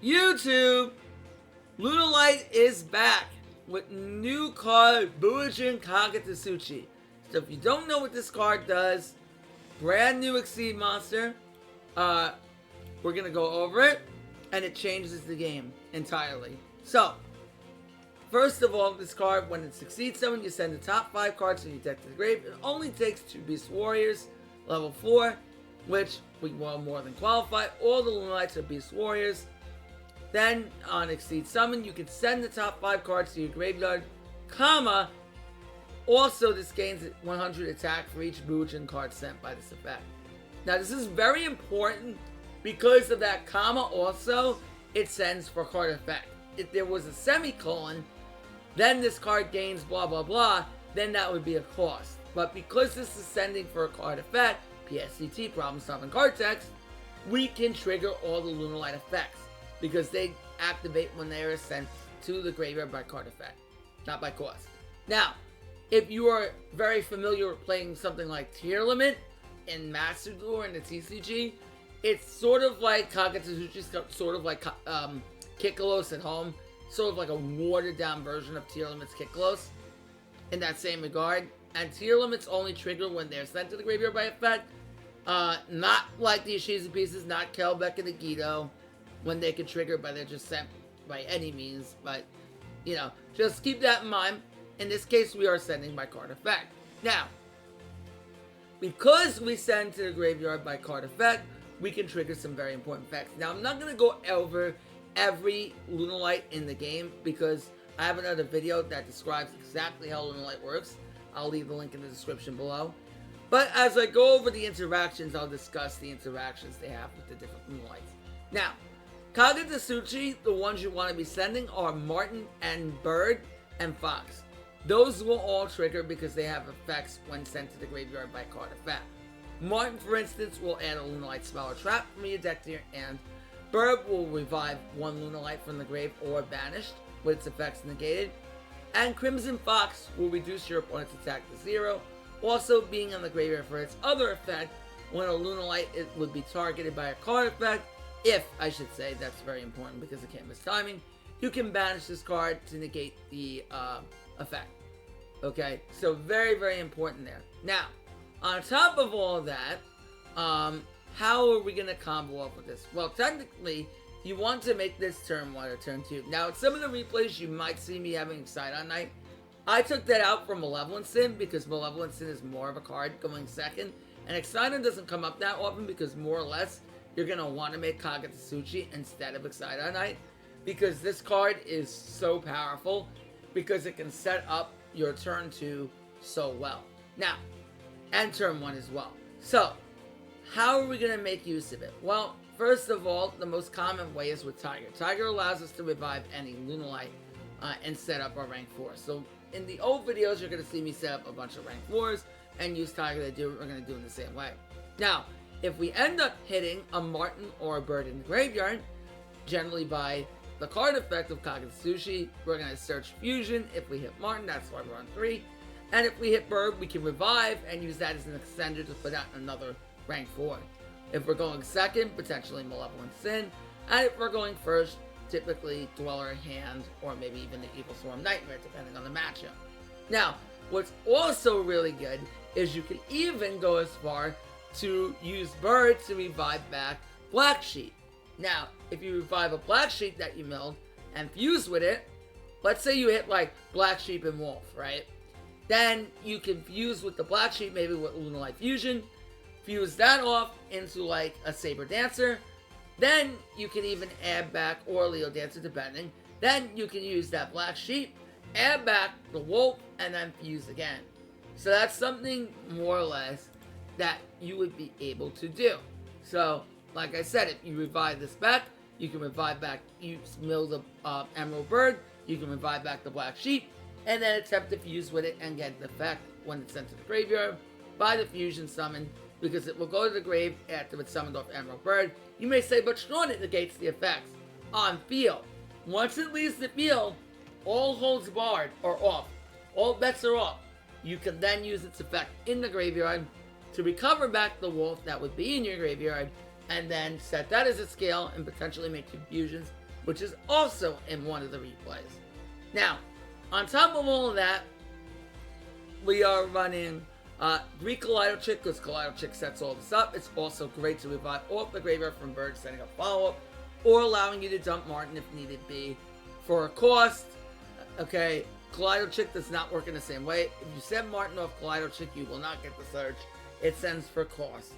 YouTube, Lunalight is back with new card Bujintei Kagatschui. So if you don't know what this card does, brand new Exceed monster. We're gonna go over it, and it changes the game entirely. So, first of all, this card, when it succeeds someone, you send the top 5 cards from your deck to the grave. It only takes 2 Beast Warriors, level 4, which we will more than qualify. All the Lunalights are Beast Warriors. Then, on Exceed Summon, you can send the top 5 cards to your graveyard, comma, also this gains 100 attack for each Bujin card sent by this effect. Now, this is very important because of that comma also, it sends for card effect. If there was a semicolon, then this card gains blah blah blah, then that would be a cost. But because this is sending for a card effect, PSCT, problem solving card text, we can trigger all the Lunalight effects because they activate when they are sent to the graveyard by card effect, not by cost. Now, if you are very familiar with playing something like Tier Limit in Master Duel or in the TCG, it's sort of like Kagatschui, sort of like Kikalos at home, sort of like a watered down version of Tier Limit's Kikalos in that same regard. And Tier Limits only trigger when they're sent to the graveyard by effect. Not like the Ishizu pieces, not Kelbeck and the Guido, when they can trigger, but they're just sent by any means. But, you know, just keep that in mind. In this case, we are sending by card effect. Now, because we send to the graveyard by card effect, we can trigger some very important effects. Now, I'm not going to go over every Lunalight in the game because I have another video that describes exactly how Lunalight works. I'll leave the link in the description below. But as I go over the interactions, I'll discuss the interactions they have with the different Lunalights. Now, Kagatschui, the ones you want to be sending are Martin and Bird and Fox. Those will all trigger because they have effects when sent to the graveyard by card effect. Martin, for instance, will add a Lunalight spell or trap from your deck to your hand. Bird will revive 1 Lunalight from the grave or banished with its effects negated. And Crimson Fox will reduce your opponent's attack to 0, also being on the graveyard for its other effect. When a Lunalight it would be targeted by a card effect, if I should say, that's very important because I can't miss timing, you can banish this card to negate the effect. Okay, so very, very important there. Now, on top of all of that, how are we going to combo up with this? Well, technically, you want to make this turn 1 or turn 2. Now, in some of the replays, you might see me having Exciton Knight. I took that out for Malevolent Sin because Malevolent Sin is more of a card going second. And Exciton doesn't come up that often because more or less, you're going to want to make Kagatschui instead of Exciton Knight. Because this card is so powerful because it can set up your turn 2 so well. Now, and turn 1 as well. So, how are we going to make use of it? Well, first of all, the most common way is with Tiger. Tiger allows us to revive any Lunalight and set up our rank 4. So, in the old videos, you're going to see me set up a bunch of rank 4s and use Tiger to do what we're going to do in the same way. Now, if we end up hitting a Martin or a Bird in the graveyard, generally by the card effect of Kagatschui, we're going to search Fusion. If we hit Martin, that's why we're on 3. And if we hit Bird, we can revive and use that as an extender to put out another rank 4. If we're going second, potentially Malevolent Sin. And if we're going first, typically Dweller Hand, or maybe even the Evil Swarm Nightmare, depending on the matchup. Now, what's also really good is you can even go as far to use Bird to revive back Black Sheep. Now, if you revive a Black Sheep that you milled and fuse with it, let's say you hit like Black Sheep and Wolf, right? Then you can fuse with the Black Sheep, maybe with Lunalight Fusion, fuse that off into like a Saber Dancer. Then you can even add back, or Leo Dancer depending. Then you can use that Black Sheep, add back the Wolf, and then fuse again. So that's something more or less that you would be able to do. So, like I said, if you revive this back, you can revive back, you mill the Emerald Bird, you can revive back the Black Sheep, and then attempt to fuse with it and get the effect when it's sent to the graveyard by the fusion summon, because it will go to the grave after it's summoned off Emerald Bird. You may say, but Sean, it negates the effects. On field. Once it leaves the field, all holds barred are off. All bets are off. You can then use its effect in the graveyard to recover back the wolf that would be in your graveyard, and then set that as a scale and potentially make two fusions which is also in one of the replays. Now, on top of all of that, we are running 3 Kagatschui, because Kagatschui sets all this up. It's also great to revive off the graveyard from birds, setting up follow-up, or allowing you to dump Martin if needed be for a cost. Okay, Kagatschui does not work in the same way. If you send Martin off Kagatschui, you will not get the search. It sends for cost.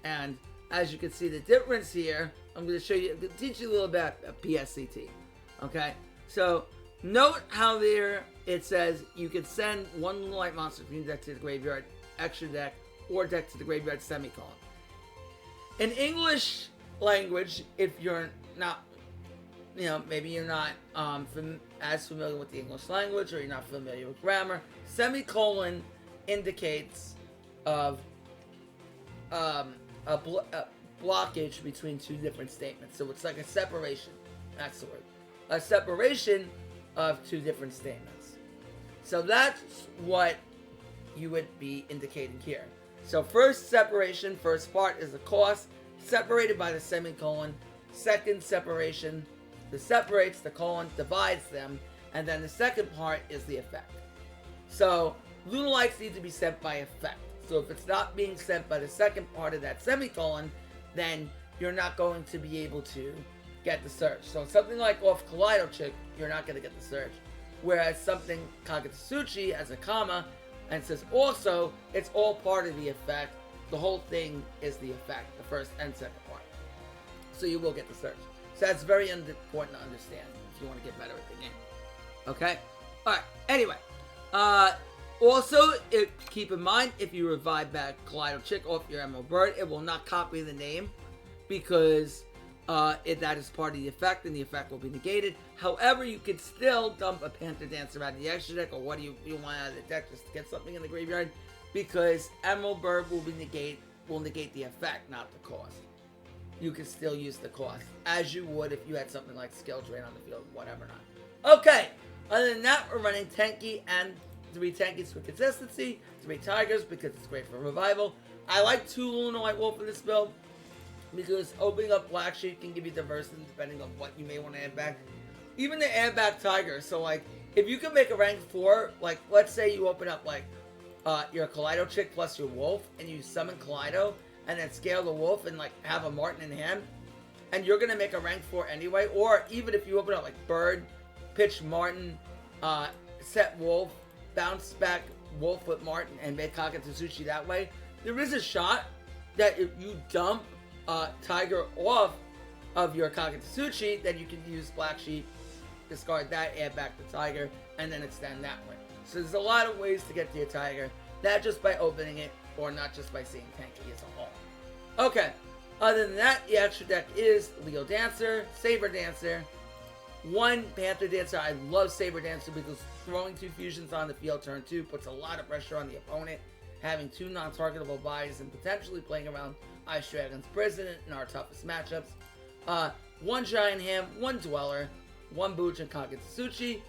And as you can see the difference here, I'm going to show you, teach you a little bit about PSCT. Okay, so note how there it says you can send 1 Lunalight monster from your deck to the graveyard, extra deck, or deck to the graveyard, semicolon. In English language, if you're not, maybe you're not as familiar with the English language, or you're not familiar with grammar, semicolon indicates of a blockage between 2 different statements. So it's like a separation. That's the word. A separation of 2 different statements. So that's what you would be indicating here. So first separation, first part is the cost, separated by the semicolon. Second separation, the separates, the colon divides them, and then the second part is the effect. So Lunalights need to be sent by effect. So if it's not being sent by the second part of that semicolon, then you're not going to be able to get the search. So something like off Kagatschui, you're not going to get the search. Whereas something Kagatschui has a comma and says also, it's all part of the effect. The whole thing is the effect, the first and second part. So you will get the search. So that's very important to understand if you want to get better at the game. Okay? Alright, anyway. Also, keep in mind, if you revive back Kagatschui off your Emerald Bird, it will not copy the name because that is part of the effect, and the effect will be negated. However, you can still dump a Panther Dancer out of the extra deck, or what do you want out of the deck just to get something in the graveyard, because Emerald Bird will negate the effect, not the cost. You can still use the cost, as you would if you had something like Skill Drain on the field, whatever not. Okay, other than that, we're running Tenki and 3 Tenkies for consistency, 3 Tigers because it's great for revival. I like 2 Lunalight Wolf in this build because opening up Black Sheep can give you diversity depending on what you may want to add back. Even to add back Tiger, so like, if you can make a rank 4, like, let's say you open up like your Kagatschui plus your Wolf, and you summon Kaleido, and then scale the Wolf and like have a Martin in hand, and you're gonna make a rank 4 anyway, or even if you open up like Bird, pitch Martin, set Wolf, bounce back Wolf with Martin, and make Kagatschui that way, there is a shot that if you dump Tiger off of your Kagatschui, then you can use Black Sheep, discard that, add back the Tiger, and then extend that way. So there's a lot of ways to get to your Tiger, not just by opening it, or not just by seeing Tenki as a whole. Okay, other than that, the extra deck is Leo Dancer, Saber Dancer, 1 Panther Dancer. I love Saber Dancer because throwing 2 fusions on the field turn 2 puts a lot of pressure on the opponent. Having 2 non-targetable buys and potentially playing around Ice Dragon's Prison in our toughest matchups. 1 Giant Ham, 1 Dweller, 1 Bujintei Kagatschui,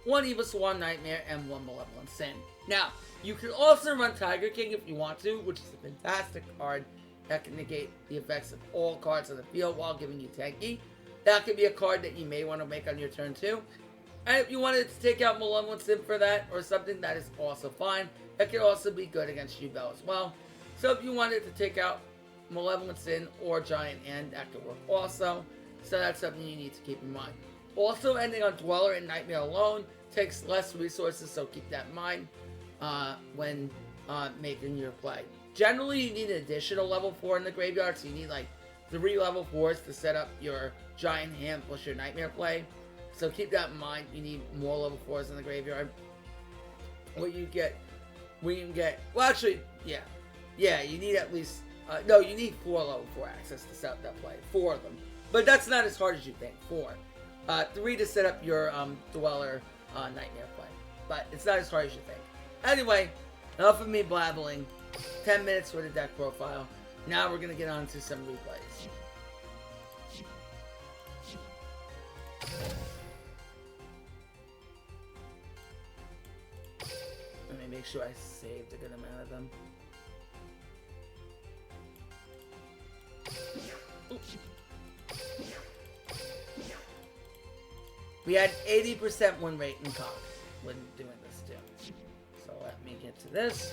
1 Evil Swarm Nightmare, and 1 Malevolent Sin. Now, you can also run Tiger King if you want to, which is a fantastic card that can negate the effects of all cards on the field while giving you Tenki. That could be a card that you may want to make on your turn 2. And if you wanted to take out Malevolent Sin for that, or something, that is also fine. It could also be good against Yubel as well. So if you wanted to take out Malevolent Sin or Giant End, that could work also. So that's something you need to keep in mind. Also, ending on Dweller and Nightmare alone takes less resources, so keep that in mind when making your play. Generally, you need an additional level 4 in the graveyard, so you need like 3 level 4s to set up your Giant Hand plus your Nightmare play. So keep that in mind. You need more level 4s in the graveyard. What you get, well actually, yeah, you need at least, no, you need 4 level 4 access to set up that play. 4 of them. But that's not as hard as you think, 4. 3 to set up your Dweller Nightmare play. But it's not as hard as you think. Anyway, enough of me blabbling. 10 minutes for the deck profile. Now we're going to get on to some replays. Let me make sure I saved a good amount of them. Oops. We had 80% win rate in COD when doing this too. So let me get to this.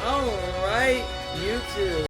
Alright, YouTube.